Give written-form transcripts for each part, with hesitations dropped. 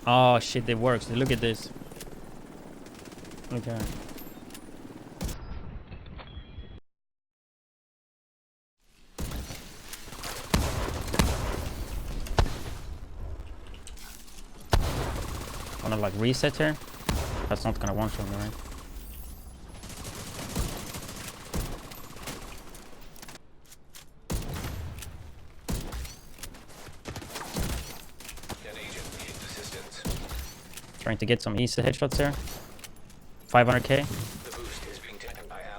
Oh shit, it works. Look at this. Okay. Wanna like reset here? That's not gonna one-shot me, right? Trying to get some easy headshots here. 500k.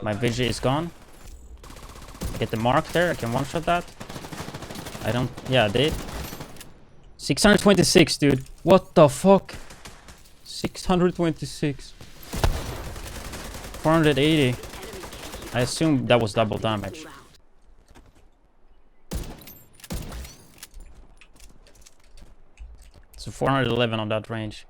My vision is gone. Get the mark there. I can one-shot that. I don't. Yeah, I did. 626, dude. What the fuck? 626. 480. I assume that was double damage. So 411 on that range.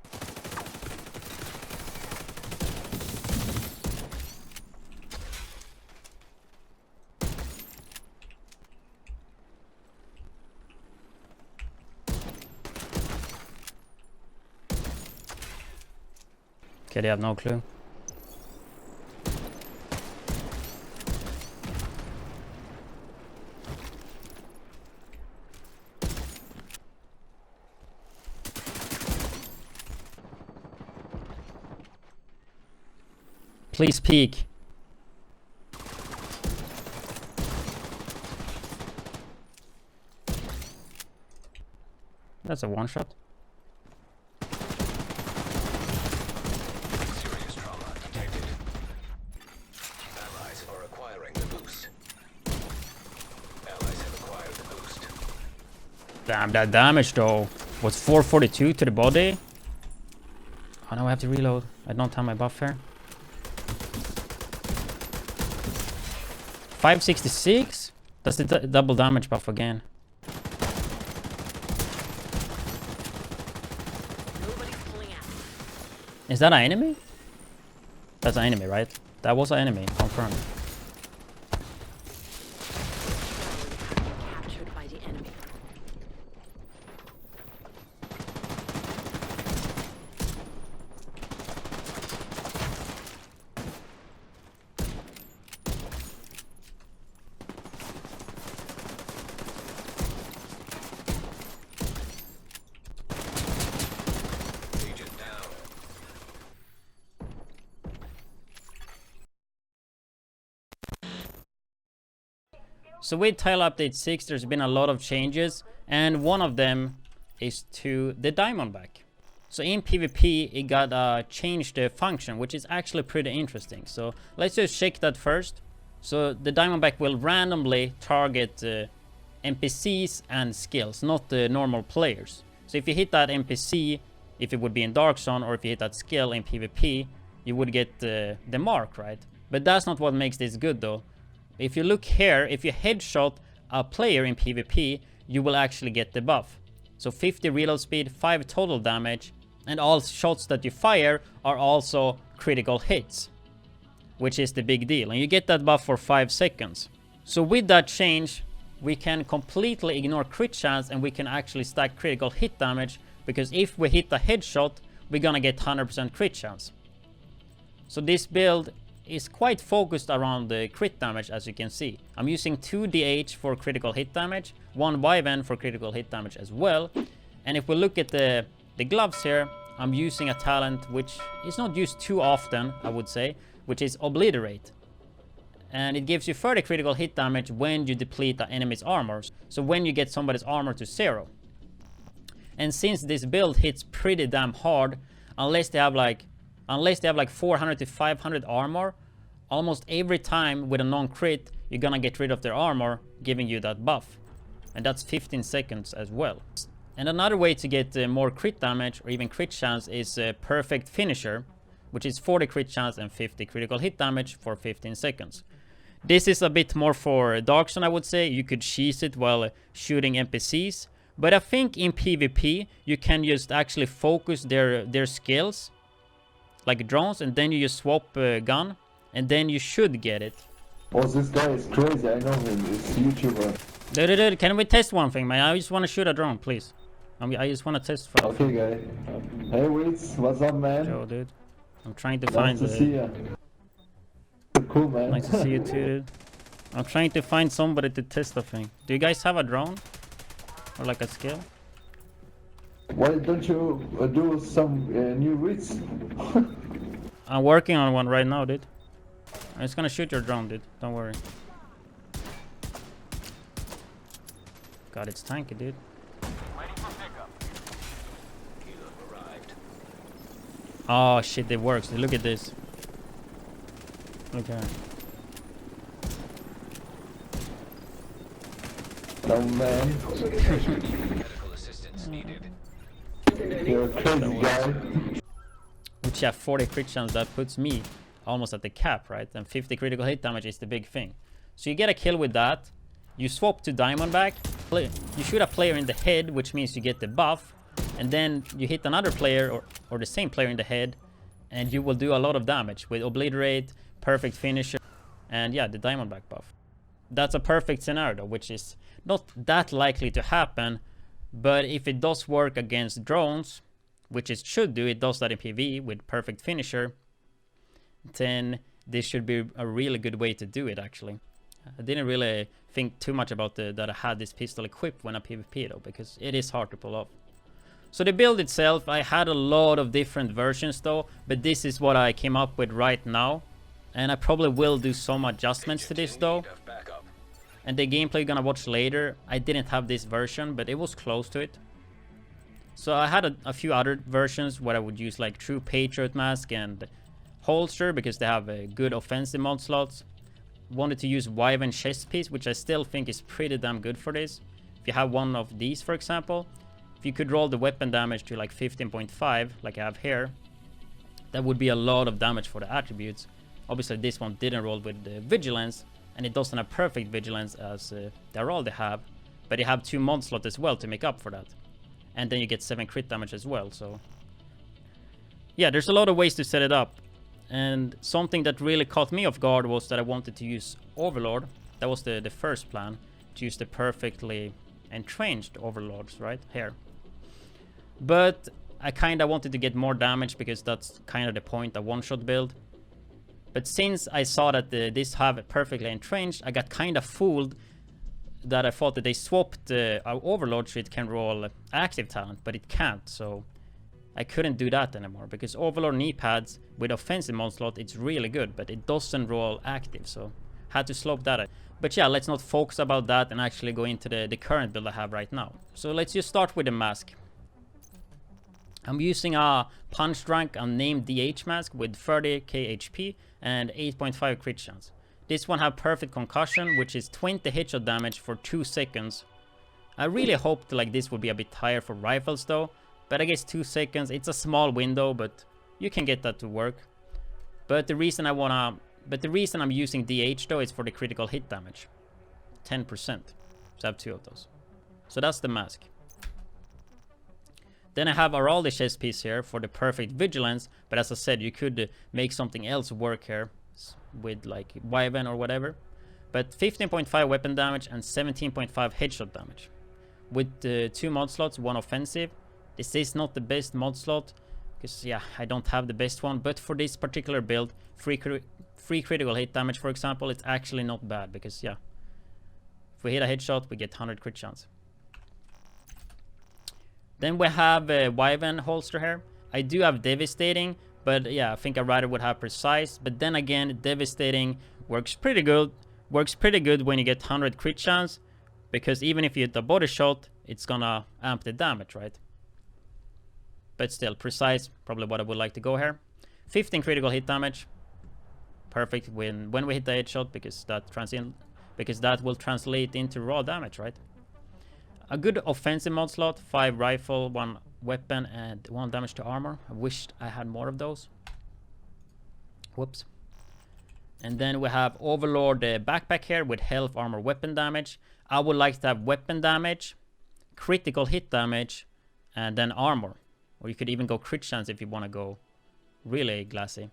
Okay, they have no clue. Please peek. That's a one shot. Serious trauma detected. Allies are acquiring the boost. Allies have acquired the boost. Damn, that damage though was 442 to the body. Oh no, I have to reload. I don't have my buff here. 566? That's the double damage buff again. Is that an enemy? That's an enemy, right? That was an enemy, confirmed. Captured by the enemy. Agent down. So with Tile Update 6, there's been a lot of changes, and one of them is to the Diamondback. So in PvP, it got changed the function, which is actually pretty interesting. So let's just check that first. So the Diamondback will randomly target NPCs and skills, not the normal players. So if you hit that NPC, if it would be in Dark Zone, or if you hit that skill in PvP, you would get the mark, right? But that's not what makes this good though. If you look here, if you headshot a player in PvP, you will actually get the buff. So 50 reload speed, 5 total damage, and all shots that you fire are also critical hits, which is the big deal. And you get that buff for 5 seconds. So with that change, we can completely ignore crit chance and we can actually stack critical hit damage, because if we hit a headshot, we're gonna get 100% crit chance. So this build is quite focused around the crit damage, as you can see. I'm using 2 DH for critical hit damage, 1 Wyvern for critical hit damage as well. And if we look at the gloves here, I'm using a talent which is not used too often, I would say, which is Obliterate. And it gives you 30 critical hit damage when you deplete the enemy's armor. So when you get somebody's armor to 0. And since this build hits pretty damn hard, unless they have like 400 to 500 armor, almost every time with a non-crit, you're gonna get rid of their armor, giving you that buff. And that's 15 seconds as well. And another way to get more crit damage, or even crit chance, is Perfect Finisher, which is 40 crit chance and 50 critical hit damage for 15 seconds. This is a bit more for Dark Zone, I would say. You could cheese it while shooting NPCs. But I think in PvP, you can just actually focus their skills, like drones, and then you just swap gun, and then you should get it. Oh, this guy is crazy, I know him, he's a YouTuber. Dude, can we test one thing, man? I just want to shoot a drone, please. I just want to test for Okay, guy. Hey, widdz, what's up, man? Joe, dude. I'm trying to Nice find to see ya. Cool, man. Nice to see you too, dude. I'm trying to find somebody to test the thing. Do you guys have a drone? Or like a skill? Why don't you do some new widdz? I'm working on one right now, dude. I'm just gonna shoot your drone, dude. Don't worry. God, it's tanky, dude. Kilo arrived. Oh shit, it works. Look at this. Look at it. No, man. Medical assistance needed. You're a crazy guy. Which, yeah, 40 crit chance, that puts me almost at the cap, right? And 50 critical hit damage is the big thing. So you get a kill with that. You swap to Diamondback. You shoot a player in the head, which means you get the buff. And then you hit another player or the same player in the head. And you will do a lot of damage with Obliterate, Perfect Finisher, and yeah, the Diamondback buff. That's a perfect scenario, which is not that likely to happen. But if it does work against drones, which it should do, it does that in PvE with Perfect Finisher, then this should be a really good way to do it, actually. I didn't really think too much about that I had this pistol equipped when I PvP though, because it is hard to pull off. So the build itself, I had a lot of different versions though, but this is what I came up with right now. And I probably will do some adjustments to this though. And the gameplay you're gonna watch later, I didn't have this version, but it was close to it. So I had a few other versions where I would use like True Patriot Mask and Holster because they have a good offensive mod slots. Wanted to use Wyvern chest piece, which I still think is pretty damn good for this. If you have one of these, for example, if you could roll the weapon damage to like 15.5, like I have here, that would be a lot of damage for the attributes. Obviously, this one didn't roll with the Vigilance, and it doesn't have perfect Vigilance as they're all they have, but you have 2 mod slots as well to make up for that. And then you get 7 crit damage as well, so yeah, there's a lot of ways to set it up. And something that really caught me off guard was that I wanted to use Overlord. That was the first plan, to use the perfectly entrenched Overlords right here. But I kind of wanted to get more damage because that's kind of the point, a one-shot build. But since I saw that this have it perfectly entrenched, I got kind of fooled that I thought that they swapped our Overlord so it can roll active talent, but it can't, so I couldn't do that anymore, because Overlord knee pads with offensive mod slot, it's really good, but it doesn't roll active, so had to slope that. But yeah, let's not focus about that and actually go into the current build I have right now. So let's just start with the mask. I'm using a punch rank unnamed DH mask with 30k HP and 8.5 crit chance. This one have perfect concussion, which is 20 headshot damage for 2 seconds. I really hoped like this would be a bit higher for rifles though, but I guess 2 seconds, it's a small window, but you can get that to work. But the reason I'm using DH though is for the critical hit damage. 10%. So I have 2 of those. So that's the mask. Then I have Araldi chest piece here for the perfect vigilance, but as I said, you could make something else work here with like Wyvern or whatever. But 15.5 weapon damage and 17.5 headshot damage. With 2 mod slots, 1 offensive. This is not the best mod slot, because yeah, I don't have the best one, but for this particular build, free critical hit damage, for example, it's actually not bad, because yeah, if we hit a headshot, we get 100 crit chance. Then we have a Wyvern holster here. I do have Devastating, but yeah, I think I rather would have Precise. But then again, Devastating works pretty good. Works pretty good when you get 100 crit chance, because even if you hit a body shot, it's gonna amp the damage, right? But still, Precise, probably what I would like to go here. 15 critical hit damage. Perfect when we hit the headshot, because that will translate into raw damage, right? A good offensive mod slot, 5 rifle, 1 weapon, and 1 damage to armor. I wished I had more of those. Whoops. And then we have Overlord backpack here with health, armor, weapon damage. I would like to have weapon damage, critical hit damage, and then armor. Or you could even go crit chance if you want to go really glassy.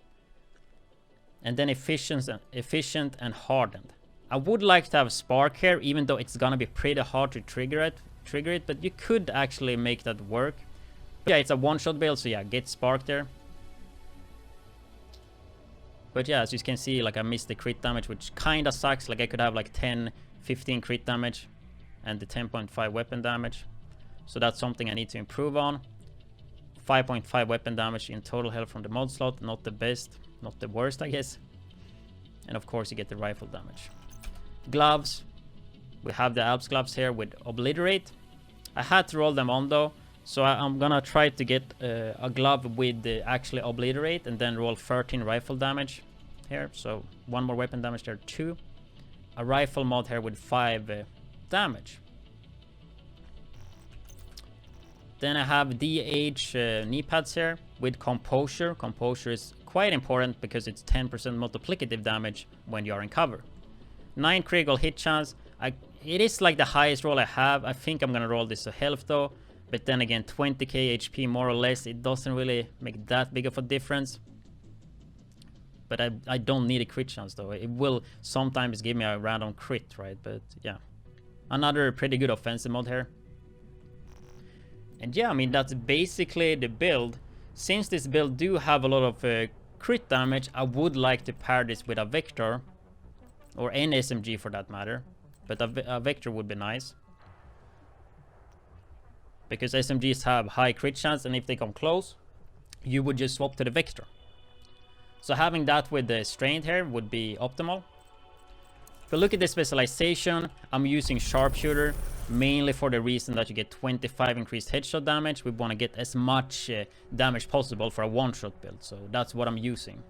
And then efficient and hardened. I would like to have Spark here, even though it's gonna be pretty hard to trigger it, but you could actually make that work. But yeah, it's a one-shot build, so yeah, get spark there. But yeah, as you can see, like I missed the crit damage, which kinda sucks. Like I could have like 10, 15 crit damage and the 10.5 weapon damage. So that's something I need to improve on. 5.5 weapon damage in total health from the mod slot. Not the best, not the worst, I guess. And of course you get the rifle damage. Gloves. We have the Alps gloves here with Obliterate. I had to roll them on though. So I'm gonna try to get a glove with actually Obliterate and then roll 13 rifle damage here. So 1 more weapon damage there, 2. A rifle mod here with 5 damage. Then I have DH knee pads here with Composure. Composure is quite important because it's 10% multiplicative damage when you are in cover. 9 critical hit chance. It is like the highest roll I have. I think I'm gonna roll this to health though. But then again, 20k HP more or less, it doesn't really make that big of a difference. But I don't need a crit chance though. It will sometimes give me a random crit, right? But yeah, another pretty good offensive mod here. And yeah, I mean, that's basically the build. Since this build do have a lot of crit damage, I would like to pair this with a Vector. Or an SMG for that matter. But a Vector would be nice. Because SMGs have high crit chance, and if they come close, you would just swap to the Vector. So having that with the Strained here would be optimal. If we look at the specialization, I'm using Sharpshooter, mainly for the reason that you get 25 increased headshot damage. We want to get as much damage possible for a one-shot build, so that's what I'm using.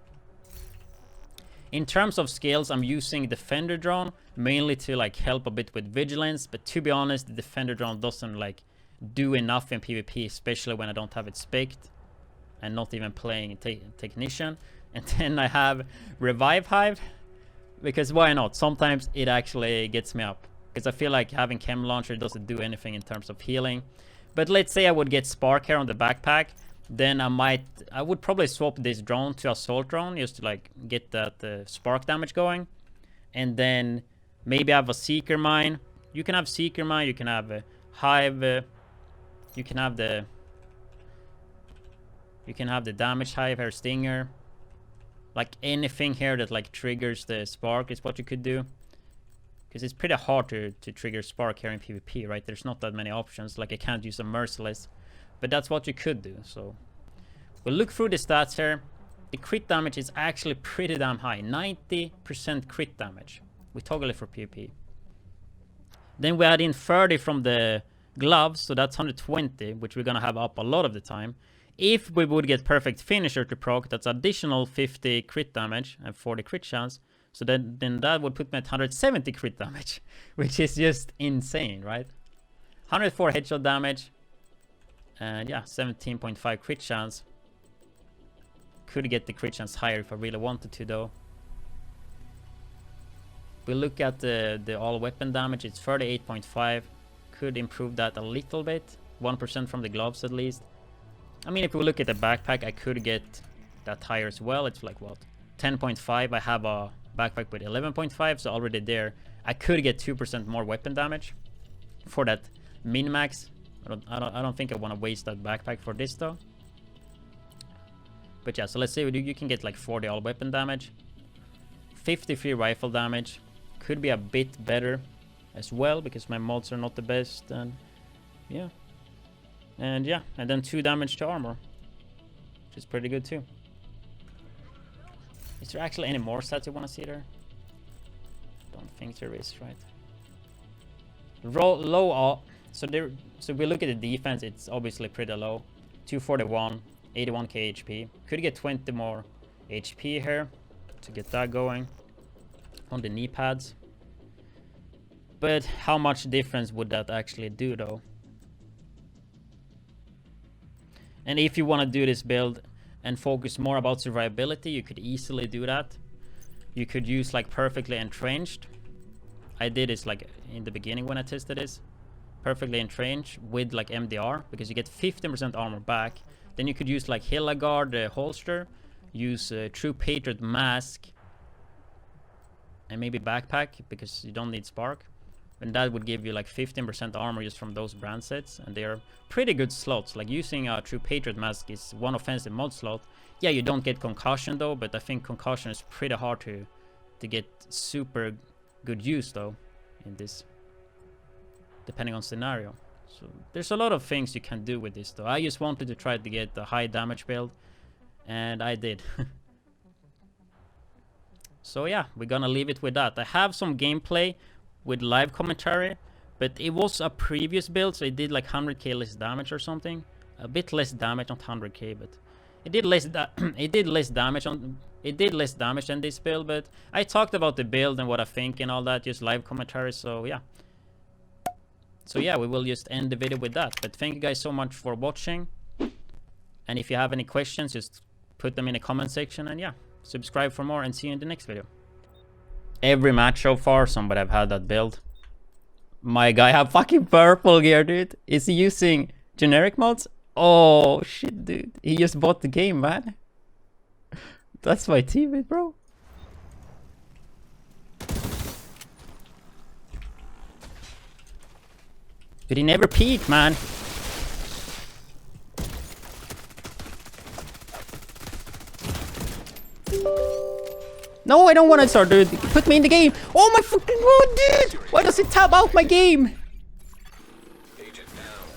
In terms of skills, I'm using Defender Drone, mainly to like help a bit with vigilance, but to be honest, the Defender Drone doesn't like do enough in PvP, especially when I don't have it spec'd and not even playing Technician. And then I have Revive Hive, because why not? Sometimes it actually gets me up, because I feel like having Chem Launcher doesn't do anything in terms of healing. But let's say I would get Spark here on the backpack, then I would probably swap this drone to Assault Drone just to like get that spark damage going. And then maybe I have a Seeker Mine. You can have Seeker Mine, you can have a Hive, you can have the damage hive here, Stinger. Like anything here that like triggers the spark is what you could do. Because it's pretty hard to trigger spark here in PvP, right? There's not that many options. Like I can't use a Merciless. But that's what you could do. So we'll look through the stats here. The crit damage is actually pretty damn high. 90% crit damage. We toggle it for PvP. Then we add in 30 from the gloves, so that's 120, which we're gonna have up a lot of the time. If we would get Perfect Finisher to proc, that's additional 50 crit damage and 40 crit chance. So then that would put me at 170 crit damage, which is just insane, right? 104 headshot damage, and yeah, 17.5 crit chance. Could get the crit chance higher if I really wanted to, though. We look at the all weapon damage, it's 38.5. Could improve that a little bit, 1% from the gloves at least. I mean, if we look at the backpack, I could get that higher as well. It's like what, 10.5. I have a backpack with 11.5, so already there I could get 2% more weapon damage for that min max. I don't think I want to waste that backpack for this though. But yeah, so let's say you can get like 40 all weapon damage, 53 rifle damage. Could be a bit better as well because my mods are not the best, and yeah. And yeah, and then 2 damage to armor, which is pretty good too. Is there actually any more stats you want to see there? Don't think there is, right? Low. So we look at the defense, it's obviously pretty low. 241, 81k HP. Could get 20 more HP here to get that going on the knee pads. But how much difference would that actually do though? And if you want to do this build and focus more about survivability, you could easily do that. You could use like Perfectly Entrenched. I did this like in the beginning when I tested this. Perfectly Entrenched with like MDR, because you get 15% armor back. Then you could use like Hillagard holster, use True Patriot mask, and maybe backpack because you don't need spark. and that would give you like 15% armor just from those brand sets, and they are pretty good slots. Like using a True Patriot mask is one offensive mod slot. Yeah, you don't get concussion though, but I think concussion is pretty hard to get super good use though in this, depending on scenario. So there's a lot of things you can do with this though. I just wanted to try to get the high damage build, and I did. So yeah, we're gonna leave it with that. I have some gameplay with live commentary, but it was a previous build, so it did like 100k less damage or something. A bit less damage, not 100k, but it did less damage than this build. But I talked about the build and what I think and all that, just live commentary. So yeah. So yeah, we will just end the video with that. But thank you guys so much for watching. And if you have any questions, just put them in the comment section. And yeah, subscribe for more, and see you in the next video. Every match so far, somebody have had that build. My guy have fucking purple gear, dude. Is he using generic mods? Oh shit, dude. He just bought the game, man. That's my teammate, bro. But he never peeked, man. No, I don't want to start, dude. Put me in the game. Oh my fucking god, dude! Why does it tab out my game? Agent down.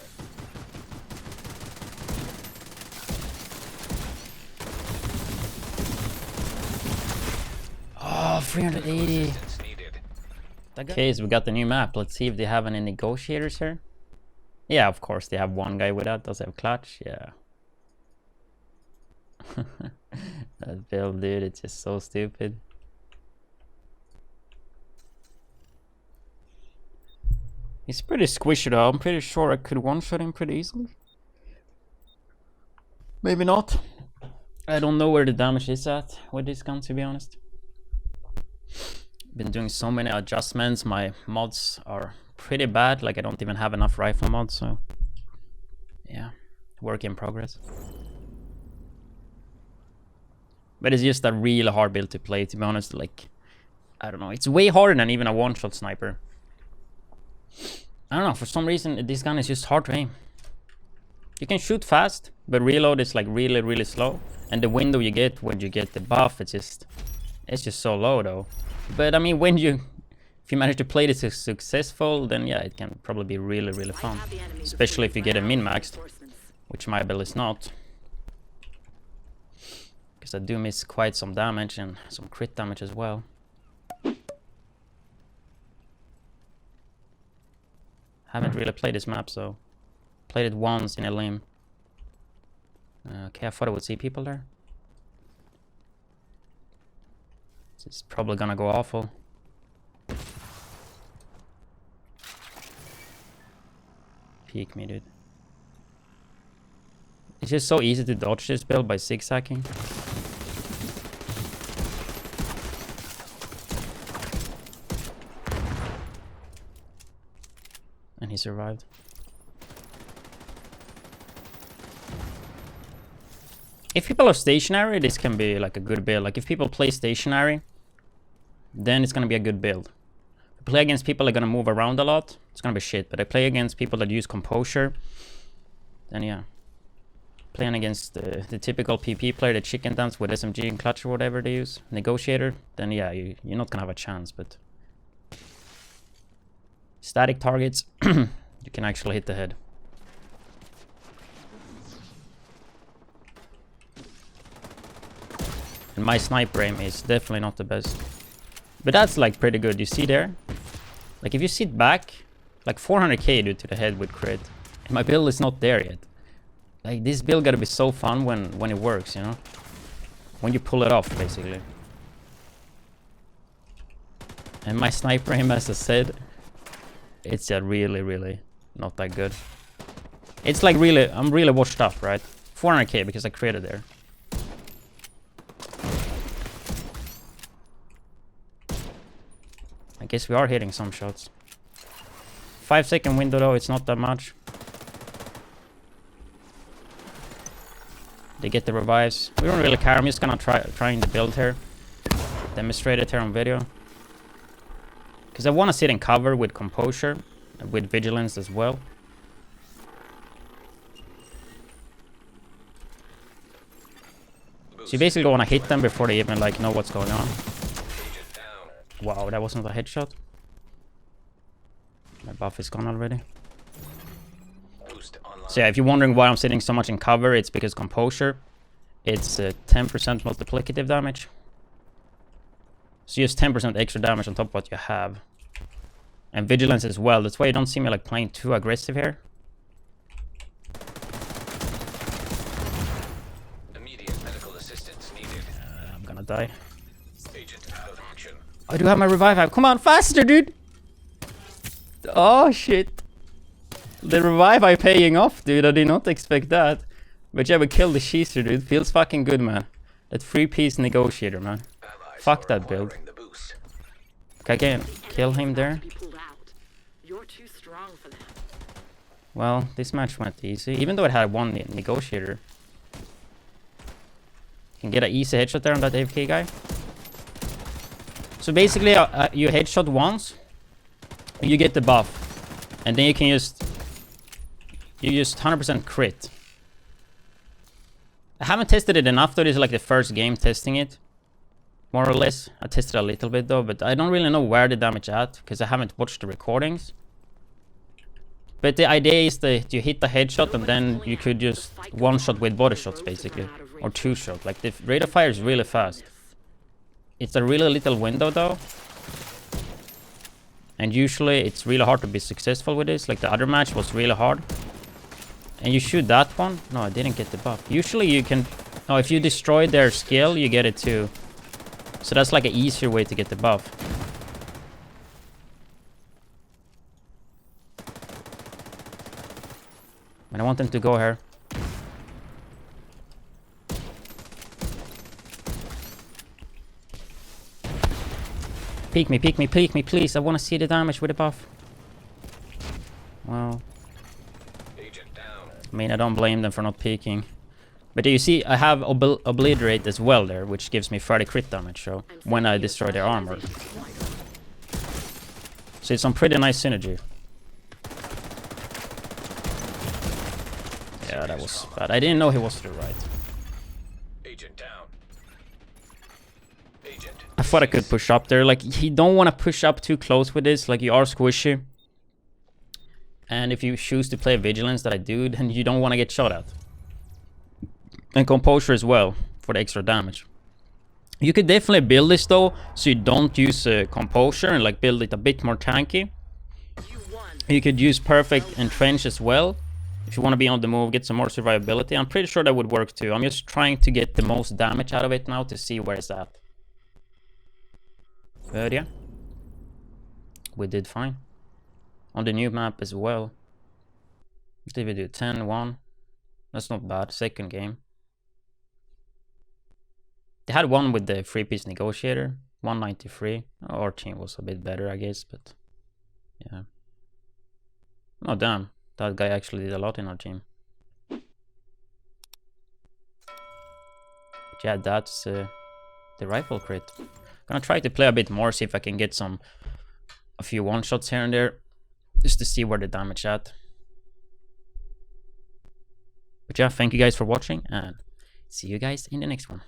Oh, 380. Assistance needed. Okay, so we got the new map. Let's see if they have any negotiators here. Yeah, of course, they have one guy with that. Does he have clutch? Yeah. That build, dude, it's just so stupid. He's pretty squishy though. I'm pretty sure I could one-shot him pretty easily. Maybe not. I don't know where the damage is at with this gun, to be honest. Been doing so many adjustments. My mods are pretty bad. Like I don't even have enough rifle mods, so yeah, work in progress. But it's just a really hard build to play, to be honest. Like, I don't know, it's way harder than even a one-shot sniper. I don't know, for some reason this gun is just hard to aim. You can shoot fast, but reload is like really slow. And the window you get when you get the buff, it's just so low though. But I mean, if you manage to play this successful, then yeah, it can probably be really fun. Especially if you get a min-maxed, which my build is not. Because I do miss quite some damage and some crit damage as well. Haven't really played this map, so played it once in a limb. Okay, I thought I would see people there. This is probably gonna go awful. Peek me, dude. It's just so easy to dodge this build by zigzagging. And he survived. If people are stationary, this can be like a good build. Like if people play stationary, then it's gonna be a good build. If I play against people that are gonna move around a lot, it's gonna be shit. But I play against people that use composure, then yeah. Playing against the typical PP player, the chicken dance with SMG and clutch or whatever they use, negotiator, then yeah, you're not gonna have a chance. But static targets, you can actually hit the head. And my sniper aim is definitely not the best. But that's like pretty good. You see there? Like if you sit back, like 400k dude to the head with crit. And my build is not there yet. Like this build gotta be so fun when it works, you know? When you pull it off, basically. And my sniper aim, as I said, it's really not that good. It's like really, I'm really washed up, right? 400k because I created there. I guess we are hitting some shots. 5-second window though, it's not that much. They get the revives. We don't really care, I'm just gonna trying the build here. Demonstrate it here on video. Because I want to sit in cover with composure, with vigilance as well. So you basically want to hit them before they even like know what's going on. Wow, that wasn't a headshot. My buff is gone already. So yeah, if you're wondering why I'm sitting so much in cover, it's because composure. It's 10% multiplicative damage. So just 10% extra damage on top of what you have. And vigilance as well. That's why you don't see me like playing too aggressive here. Immediate medical assistance needed. I'm gonna die. Agent out of action. I do have my revive. Come on, faster, dude! Oh shit. The revive I paying off, dude. I did not expect that. But yeah, we killed the Cheeser, dude. Feels fucking good, man. That 3-piece negotiator, man. Allies Fuck are that build. acquiring the boost. I can't kill him there. You're too strong for that. Well, this match went easy. Even though it had one negotiator. Can get an easy headshot there on that AFK guy. So basically, you headshot once. You get the buff. And then you can just... You just 100% crit. I haven't tested it enough though. This is like the first game testing it. More or less. I tested a little bit though, but I don't really know where the damage at. Because I haven't watched the recordings. But the idea is that you hit the headshot and then you could just one-shot with body shots basically. Or two-shot. Like the rate of fire is really fast. It's a really little window though. And usually it's really hard to be successful with this. Like the other match was really hard. And you shoot that one. No, I didn't get the buff. Usually you can... Oh, if you destroy their skill, you get it too. So that's like an easier way to get the buff. And I want them to go here. Peek me, peek me, peek me, please. I want to see the damage with the buff. Well... I mean, I don't blame them for not peeking. But you see, I have Obliterate as well there, which gives me 30 crit damage, so when I destroy their armor. So it's some pretty nice synergy. Yeah, that was bad. I didn't know he was to the right. Agent down. Agent. I thought I could push up there. Like, you don't want to push up too close with this. Like, you are squishy. And if you choose to play vigilance that I do, then you don't want to get shot at. And composure as well, for the extra damage. You could definitely build this though, so you don't use composure and like build it a bit more tanky. You could use perfect entrench as well. If you want to be on the move, get some more survivability. I'm pretty sure that would work too. I'm just trying to get the most damage out of it now to see where it's at. But yeah. We did fine. On the new map as well. What did we do? 10-1. That's not bad. Second game. They had one with the 3-piece negotiator. 193. Our team was a bit better, I guess, but yeah. Oh damn. That guy actually did a lot in our team. But yeah, that's the rifle crit. Gonna try to play a bit more, see if I can get a few one-shots here and there. Just to see where the damage at. But yeah, thank you guys for watching and see you guys in the next one.